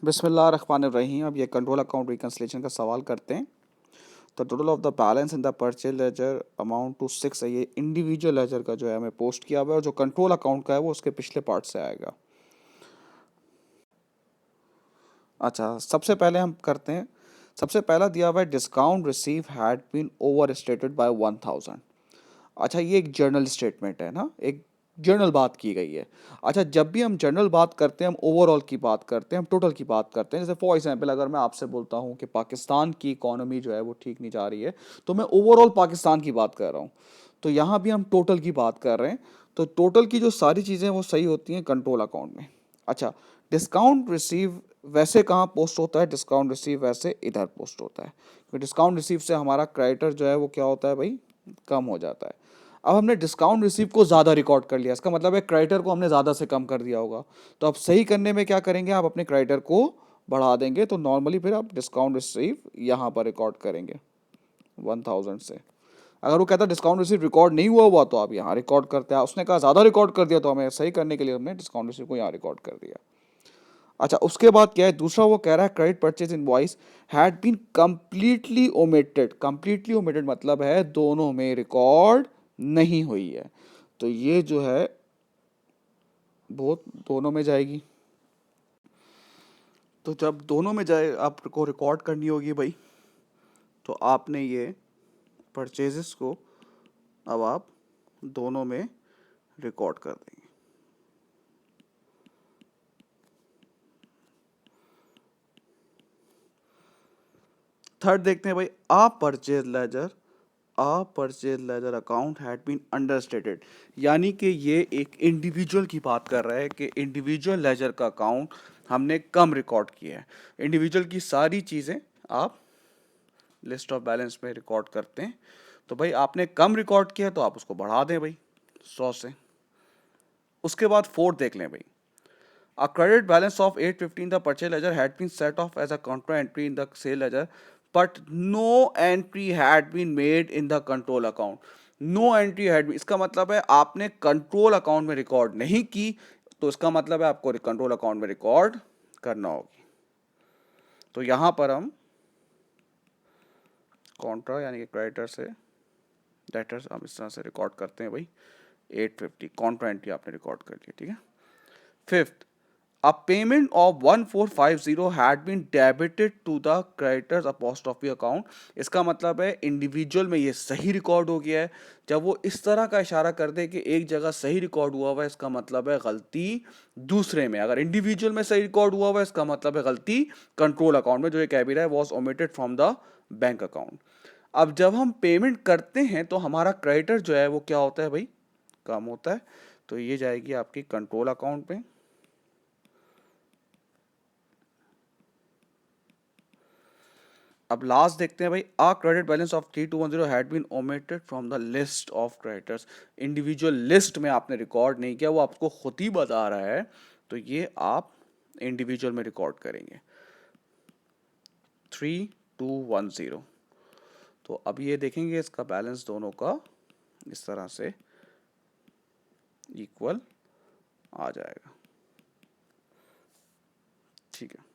बिस्मिल्लाहिर्रहमानिर्रहीम। अब ये कंट्रोल अकाउंट रिकन्सिलेशन का सवाल करते हैं। तो total of the balance in the purchase ledger amount to 6 है। ये इंडिविजुअल लेजर का जो है हमें पोस्ट किया हुआ है और जो कंट्रोल अकाउंट का है वो उसके पिछले पार्ट से आएगा। अच्छा, सबसे पहले हम करते हैं। सबसे पहला दिया हुआ है discount receive had been over stated by 1000। अच्छा, ये एक जर्नल स्टेटमेंट है ना, एक जर्नल बात की गई है। अच्छा, जब भी हम जर्नल बात करते हैं हम ओवरऑल की बात करते हैं, हम टोटल की बात करते हैं। जैसे फॉर एग्जांपल अगर मैं आपसे बोलता हूँ कि पाकिस्तान की इकोनॉमी जो है वो ठीक नहीं जा रही है, तो मैं ओवरऑल पाकिस्तान की बात कर रहा हूँ। तो यहाँ भी हम टोटल की बात कर रहे हैं। तो टोटल की जो सारी चीज़ें वो सही होती हैं कंट्रोल अकाउंट में। अच्छा, डिस्काउंट रिसीव वैसे कहाँ पोस्ट होता है? डिस्काउंट रिसीव वैसे इधर पोस्ट होता है, क्योंकि डिस्काउंट रिसीव से हमारा क्रेडिटर जो है वो क्या होता है भाई, कम हो जाता है। अब हमने डिस्काउंट रिसीव को ज़्यादा रिकॉर्ड कर लिया, इसका मतलब है क्रेडिटर को हमने ज़्यादा से कम कर दिया होगा। तो अब सही करने में क्या करेंगे, आप अपने क्रेडिटर को बढ़ा देंगे। तो नॉर्मली फिर आप डिस्काउंट रिसीव यहाँ पर रिकॉर्ड करेंगे 1000 से। अगर वो कहता है डिस्काउंट रिसीव रिकॉर्ड नहीं हुआ तो आप यहाँ रिकॉर्ड करते हैं। उसने कहा ज़्यादा रिकॉर्ड कर दिया, तो हमें सही करने के लिए हमने डिस्काउंट रिसीव को यहाँ रिकॉर्ड कर दिया। अच्छा, उसके बाद क्या है, दूसरा वो कह रहा है credit purchase invoice had been completely omitted. Completely omitted मतलब है दोनों में रिकॉर्ड नहीं हुई है। तो ये जो है वो दोनों में जाएगी। तो जब दोनों में जाए आपको रिकॉर्ड करनी होगी भाई, तो आपने ये परचेजेस को अब आप दोनों में रिकॉर्ड कर देंगे। थर्ड देखते हैं भाई, a purchase ledger account had been understated. यानी कि ये एक इंडिविजुअल की बात कर रहा है कि इंडिविजुअल लेजर का अकाउंट हमने कम रिकॉर्ड किया है। इंडिविजुअल की सारी चीज़ें आप लिस्ट ऑफ बैलेंस में रिकॉर्ड करते हैं। तो भाई आपने कम रिकॉर्ड किया तो आप उसको बढ़ा दें भाई 100 से। उसके बाद फोर्थ देख लें भाई, a credit balance of 850 in the purchase ledger had been set off as a contra entry in the sale ledger, but no entry had been made in the control account. No entry had been, इसका मतलब है आपने control account में record नहीं की, तो इसका मतलब है आपको कंट्रोल अकाउंट में रिकॉर्ड करना होगी। तो यहां पर हम कॉन्ट्रा यानी कि क्रेडिटर से डेटर्स हम इस तरह से रिकॉर्ड करते हैं भाई 850 कॉन्ट्रा एंट्री आपने रिकॉर्ड कर लिया, ठीक है। Fifth, a payment of 1450 had been debited to the creditors apostrophe account। इसका मतलब है इंडिविजुअल में ये सही रिकॉर्ड हो गया है। जब वो इस तरह का इशारा कर दे कि एक जगह सही रिकॉर्ड हुआ हुआ है, इसका मतलब है गलती दूसरे में। अगर इंडिविजुअल में सही रिकॉर्ड हुआ हुआ है, इसका मतलब है गलती कंट्रोल अकाउंट में। जो ये कह भी रहा है was omitted from the bank account. अब जब हम पेमेंट करते हैं तो हमारा क्रेडिटर जो है वो क्या होता है भाई, कम होता है। तो ये जाएगी आपकी कंट्रोल अकाउंट पे। अब लास्ट देखते हैं भाई, a credit balance of 3210 had been omitted from the list of creditors. Individual list में आपने रिकॉर्ड नहीं किया, वो आपको खुद ही बता रहा है, तो ये आप इंडिविजुअल में रिकॉर्ड करेंगे 3210। तो अब ये देखेंगे इसका बैलेंस दोनों का इस तरह से इक्वल आ जाएगा, ठीक है।